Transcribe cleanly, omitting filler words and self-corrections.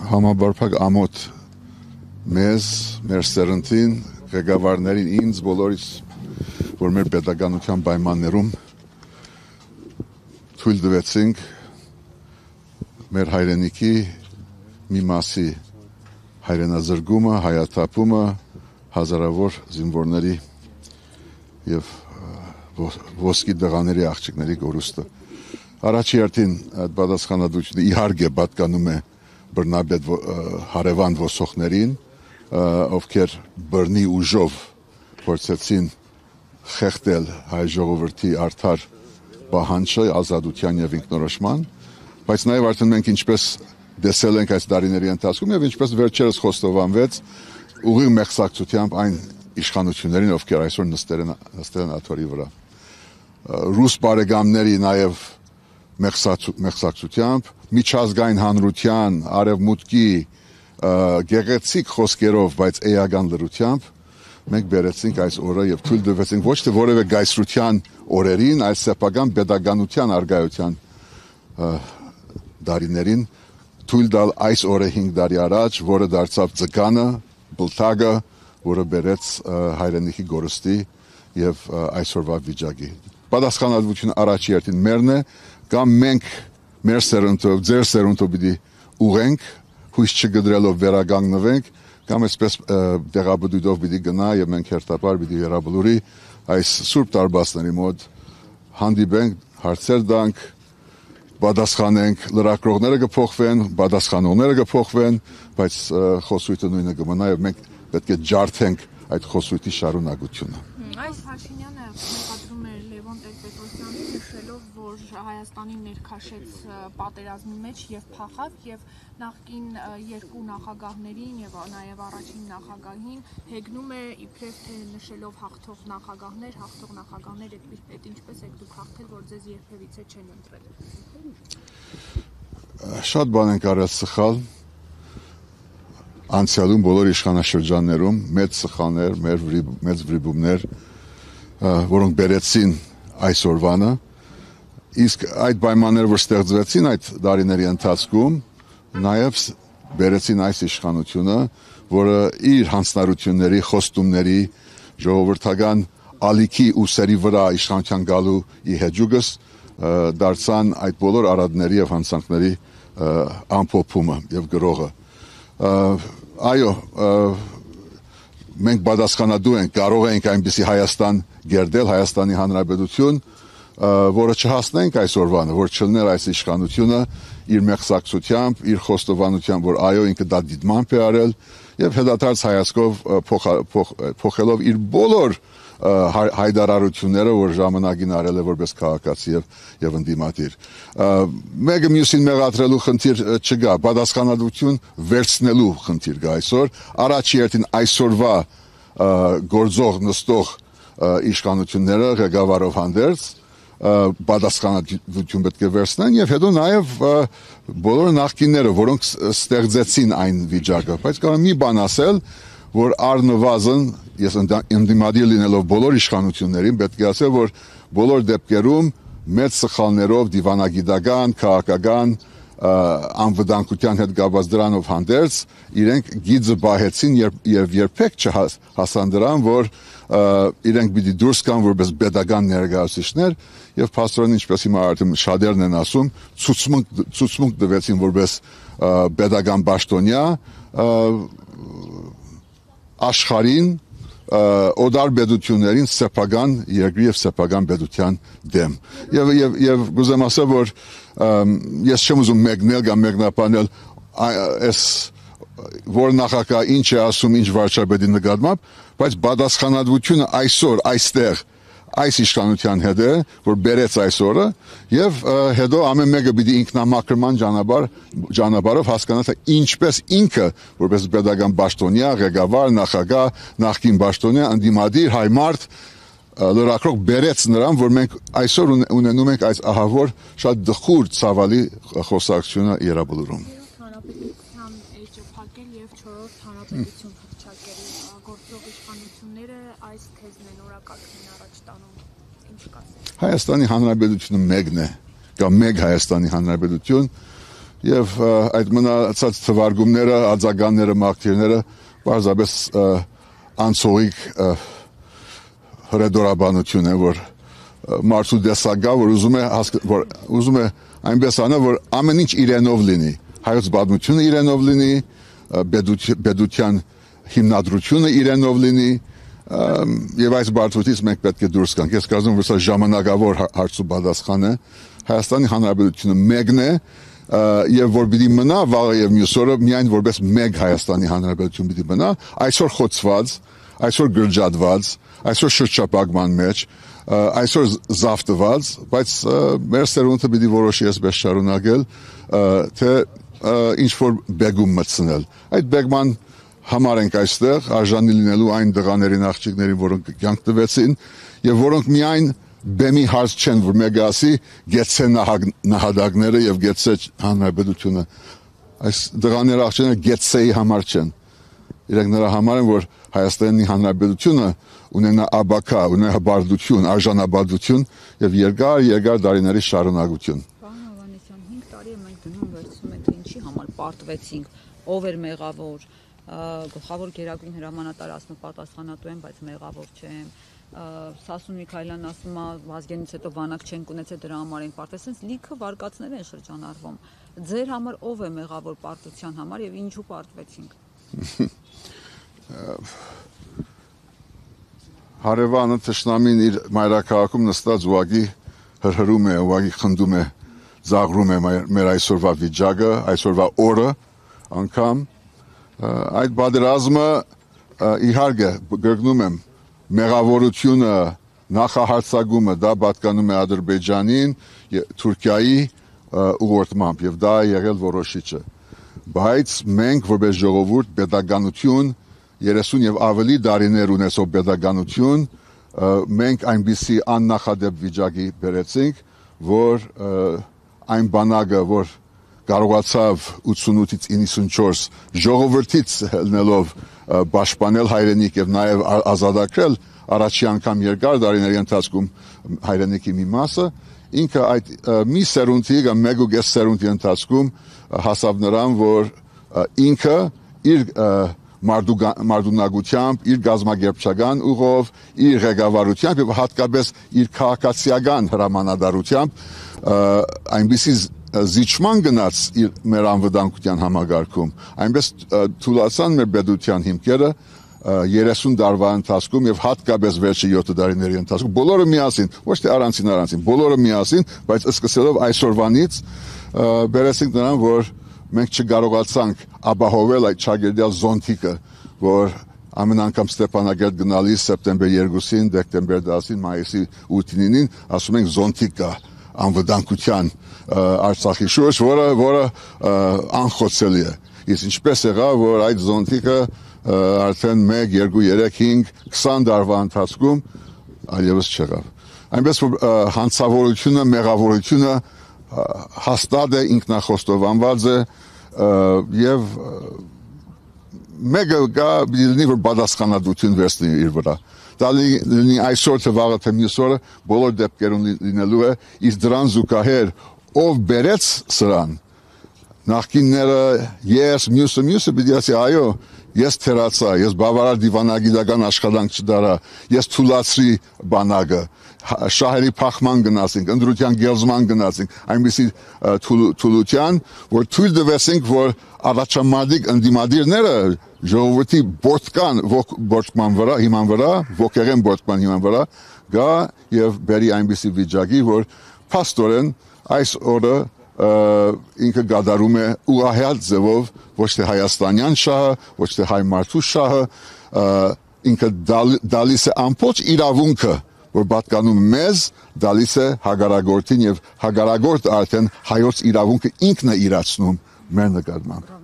Համաբարփակ ամոթ մեզ, մեր սերնդին, ղեկավարներին, ինձ բոլորից, որ մեր պետականության պայմաններում թույլ տվեցինք մեր հայրենիքի մի մասի հայրենազրկումը, հայաթափումը, հազարավոր զինվորների եւ ոսկի դղաների աղջիկների կորուստը։ Առաջի հերթին այդ պատասխանատվությունը իհարկե պատկանում է բռնապետ հարևան ոսողներին, ովքեր բռնի ուժով փորձեցին խեղդել հայ ժողովրդի արդար պահանջը ազատության եւ ինքնորոշման, բայց նաեւ արդեն մենք ինչպես դեսել ենք այս տարիների ընթացքում եւ ինչպես վերջերս խոստովանվեց ուղիղ մեղսակցությամբ այն իշխանություններին, ովքեր այսօր նստել են աթոռի վրա։ Ռուս բարեկամների նաեւ մեղսակցությամբ միջազգային հանրության արևմուտքի գեղեցիկ խոսքերով, բայց էական լրությամբ մենք բերեցինք այս օրը եւ թույլ տվեցինք ոչ թե որևէ գայսրության օրերին, այլ սեփական pedagogical արգայության դարիներին թույլ տալ այս օրը 5 տարի առաջ, որը դարձավ ձգանը, բլթագը, որը բերեց հայրենիքի գորստի եւ այսօրվա վիճակի։ Պատասխանատվությունը առաջի հերթին մերն է, կամ մենք մեր սերունդով, ձեր սերունդով պիտի ուղենք, հույս չգդրելով վերականգնվենք, կամ այսպես տեղաբդույթով պիտի գնա եւ մենք հերթապար պիտի վերաբլուրի այս սուրբ տարբասների մոտ հանդիպենք, հարցեր տանք, պատասխանենք, լրագրողները կփոխվեն, պատասխանողները կփոխվեն, բայց խոսույթը նույնը կմնա եւ մենք պետք է ջարդենք այդ խոսույթի շարունակությունը։ Այս Փաշինյանը մեղադրում էր Լևոն Տեր-Պետրոսյանին, նշելով, որ Հայաստանին ներքաշեց պատերազմի մեջ եւ փախավ եւ նախկին երկու նախագահներին եւ նաեւ առաջին նախագահին հեգնում է իբրև թե նշելով հաղթող նախագահներ այդ ինչպես եք դուք հաղթել, որ ձեզ երբևիցե չեն ընտրել։ Շատ բան են կարել սխալ անցյալում բոլոր իշխանաշրջաններում մեծ սխալներ, մեծ վրիպումներ, որոնք բերեցին այս օրվանը, իսկ այդ պայմանները, որ ստեղծվեցին այդ տարիների ընթացքում, նաև բերեցին այս իշխանությունը, որը իր հանձնարարությունների, խոստումների, ժողովրդական ալիքի ու սերի վրա իշխանության գալու ի հեճուկս դարձան այդ բոլոր արատների եւ հանցանքների ամփոփումը եւ գրողը։ Այո, մենք պատասխանատու ենք, կարող ենք այնպիսի Հայաստան գերդել, Հայաստանի Հանրապետություն, որը չհասնենք այսօրվանը, որ չլներ այս իշխանությունը իր մեղսակցությամբ, իր խոստովանությամբ, որ այո ինքը դա դիտմամբ է արել եւ հետադարձ հայացքով փոխելով իր բոլոր հայտարարությունները, որ ժամանակին արել է որպես քաղաքացի եւ ընդդիմադիր։ Մեկը մյուսին մեղադրելու խնդիր չկա, պատասխանատվություն վերցնելու խնդիր կա այսօր։ Առաջի հերթին այսօրվա գործող նստող իշխանությունները ղեկավարով հանդերձ պատասխանատվություն պետք է վերցնեն եւ հետո նաեւ բոլոր նախկինները, որոնք ստեղծեցին այն վիճակը, բայց կարող մի բան ասել, որ առնվազն ես ընդդիմադիր լինելով բոլոր իշխանություններին պետք է ասել, որ բոլոր դեպքերում մեծ սխալներով դիվանագիտական, քաղաքական անվտանգության հետ կապված դրանով հանդերձ իրենք գիծը բահեցին եւ երբեք չհասան դրան, որ իրենք պիտի դուրս գան որպես pedagogan ներկայացուցիչներ եւ փաստորեն ինչպես հիմա արդեն շատերն են ասում, ցուցմունք տվեցին որպես pedagogan պաշտոնյա աշխարհին օդար պետություններին սեփական երկրի եւ սեփական պետության դեմ եւ գուզեմ ասել որ ես չեմ ուզում մեկնել կամ մեկնաբանել այս որ նախագահ ինչ է ասում ինչ վարչապետի նկատմամբ բայց պատասխանատվությունը այսօր այստեղ այս իշխանության հետ է որ բերեց այսօրը եւ հետո ամեն մեկը պիտի ինքնամաքրման ճանապարհով հասկանա թե ինչպես ինքը որպես pedagogan պաշտոնյա, ղեկավար, նախագահ, նախկին պաշտոնյա, ընդդիմադիր հայ մարդ լրագրող բերեց նրան, որ մենք այսօր ունենում ենք այս ահավոր շատ դխուր ցավալի խոսակցությունը Երաբլուրում։ Հանրապետության էջը փակել եւ 4-րդ հանրապետություն փչակել գործող իշխանությունները այս թեզն են օրակարգին առաջ տանում։ Ինչ կասեք։ Հայաստանի Հանրապետությունը մեկն է, կամ մեկ Հայաստանի Հանրապետություն եւ այդ մնացած թվարկումները, արձագանները, մաղթիրները բարձրապես անցողիկ հրեդորաբանություն է, որ մարդու դեսագա, որ ուզում է այնպես անա, որ ամեն ինչ իրենով լինի, հայոց պատմությունը իրենով լինի, պետության հիմնադրությունը իրենով լինի, եւ այս բարդությունից մենք պետք է դուրս գանք։ Ես կարծում եմ, որ սա ժամանակավոր հարց ու պատասխան է։ Հայաստանի Հանրապետությունը մեկն է, եւ որ պիտի մնա վաղը եւ մյուս օրը միայն որպես մեկ Հայաստանի Հանրապետություն պիտի մնա, այսօր խոցված, այսօր գրջատված, այսօր շրջապակման մեջ, այսօր զավթված, բայց մեր սերունդը պիտի որոշի այսպես շարունակել, թե ինչ որ բեգում մտցնել։ Այդ բեգման համար ենք այստեղ, արժանի լինելու այն դղաներին, աղջիկներին, որոնք կյանք տվեցին, եւ որոնք միայն բեմի հարց չեն, որ մեկը ասի գեցե նահատակները եւ գեցե հանրապետությունը։ Այս դղաները աղջիկները գեցեի համար չեն։ Իրենք նրա համար են, որ Հայաստանի Հանրապետությունը ունենա աբակա, ունենա հբարդություն, արժանապատվություն եւ երկար տարիների շարունակություն։ Պարոն Հովհաննիսյան, 5 տարի է մենք դնում վերցնում ենք, թե ինչի համար պարտվեցինք, ով էր մեղավոր, գլխավոր գերագույն հրամանատար ասում է պատասխանատու եմ, բայց մեղավոր չեմ։ Սասուն Միքայելյանն ասում է Վազգենից հետո բանակ չենք ունեցել, դրա համար ենք պարտվել, ասես լիքը վարկածներ են շրջանառվում։ Ձեր համար ով է մեղավոր պարտության համար եւ ինչու պարտվեցինք։ Հարևանը թշնամին իր մայրաքաղաքում նստած ուղղակի հրհրում է, ուղղակի խնդում է, զաղրում է մեր այսօրվա վիճակը, այսօրվա օրը անգամ այդ պատերազմը իհարկե գրկնում եմ մեղավորությունը նախահարցակումը դա պատկանում է Ադրբեջանին, Թուրքիայի ուղղորդմամբ եւ դա եղել որոշիչը, բայց մենք որպես ժողովուրդ պետականություն 30 եւ ավելի տարիներ ունեցող պետականություն մենք այնպիսի աննախադեպ վիճակի բերեցինք, որ այն բանակը, որ կարողացավ 88-ից 94 ժողովրդից ելնելով պաշտպանել հայրենիք եւ նաեւ ազատագրել առաջի անգամ երկար տարիների ընթացքում հայրենիքի մի մասը, ինքը այդ մի սերունդի կամ մեկ ու կես սերունդի ընթացքում հասավ նրան, որ ինքը իր մարդունակությամբ, իր գազագերբչական ուղով, իր ղեկավարությամբ եւ հատկապես իր քաղաքացիական հրամանատարությամբ այնպիսի զիջման գնաց մեր անվտանգության համագարկում, այնպես թուլացան մեր պետության հիմքերը 30 տարվա ընթացքում եւ հատկապես վերջի 7 տարիների ընթացքում բոլորը միասին, ոչ թե առանցին, բոլորը միասին, բայց սկսելով այսօրվանից բերեցինք նրան, որ մենք չկարողացանք ապահովել այդ ճագերդյալ զոնտիկը, որ ամեն անգամ Ստեփանագերտ գնալիս սեպտեմբեր 2-ին, դեկտեմբեր 10-ին, մայիսի 8-ին ասում ենք զոնտիկ կա անվտանգության Արցախի շուրջ, որը անխոցելի է։ Իսկ ինչպես եղավ, որ այդ զոնտիկը արդեն 1, 2, 3, 5, 20 տարվա ընթացքում այլևս չեղավ։ Այնպես որ հանցավորությունը, մեղավորությունը հաստատ է, ինքնախոստովանված է եւ մեկը գա լինի որ պատասխանատվություն վերցնի իր վրա։ Դա լինի այսօր թե վաղը թե մյուս օրը բոլոր դեպքերում լինելու է, իսկ դրան զուգահեռ ով բերեց սրան նախկինները ես մյուսը պիտի ասի այո ես թերացա, ես բավարար դիվանագիտական աշխատանք չդարա, ես թուլացրի բանակը, շահերի փախման գնացինք, ընդրության գերզման գնացինք, այնպիսի թուլության, որ թույլ տվեցինք, որ առաջամարտիկ ընդդիմադիրները ժողովրդի բորտկան հիման վրա, ոգեղեն բորտկան հիման վրա, գա եւ բերի այնպիսի վիճակի, որ փաստորեն այս օրը ինքը գադարում է ուղղահայտ ձևով ոչ թե հայաստանյան շահը, ոչ թե հայ մարդու շահը, ինքը դալիս է ամբողջ իրավունքը, որ պատկանում մեզ, դալիս է հագարագործին եւ հագարագորտ արդեն հայոց իրավունքը ինքն է իրացնում մեր նկատմամբ։